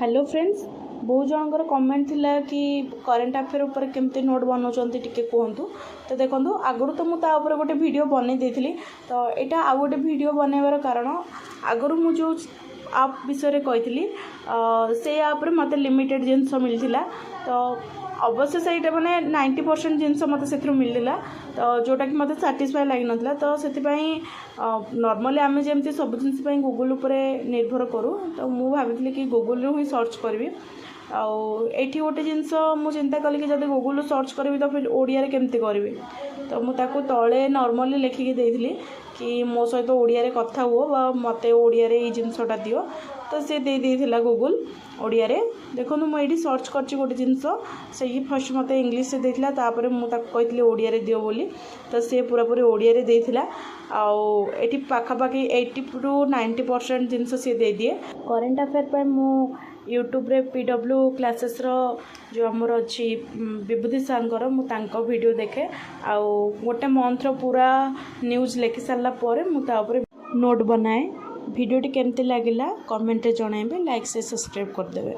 Hello friends, बहुत जनकर comment थिला कि करेंट अफेयर ऊपर केमती नोट बनाऊँच टिके कहतु। तो देखो आगुरी तो मुझे तापर गोटे वीडियो बन देती, तो यहाँ आउ गोटे वीडियो बनइबार कारण आगुरी मुझे जो आप विषय कही से आप मत लिमिटेड जिनस मिलता। तो अवश्य से मैंने 90% जिनस मत से मिलला, तो जोटा कि मत साटिस्फाई लगी ना। तो से नॉर्मली आम जमी सब जिनस गूगल उपर निर्भर करूँ, तो मुझे भाभी कि गूगल ही सर्च करी। आठी गोटे जिनस मुझे चिंता कली कि जब गूगल सर्च करी तो फिर ओडिया केमती करी। तो मुझे तले नॉर्मली लिखिकी देती कि मो सहित ओडिया रे कथा हुआ मत ओडिया रे जिनसटा दियो। तो सी देला गूगल ओडिया रे। देखो मुझे सर्च कर गोटे जिनस से फर्स्ट मत इंग्लीश से देता, तापर मुझे कही ओडिया रे दियो बोली। तो सी पूरा पूरी ओडिया रे देथिला। आठी पाखापाखि 80 to 90% जिनस सी दे दिए। करेंट अफेयर पर मु यूट्यूब रे PW क्लासेस रो जो आमर अच्छी विभूति सार मुझे वीडियो देखे। गोटे मंथ रो पूरा न्यूज़ लिखि सारा मुझे नोट बनाए। वीडियोटी केमती लगिला कमेंट रे जणाइबे, लाइक से सब्सक्राइब करदेवे।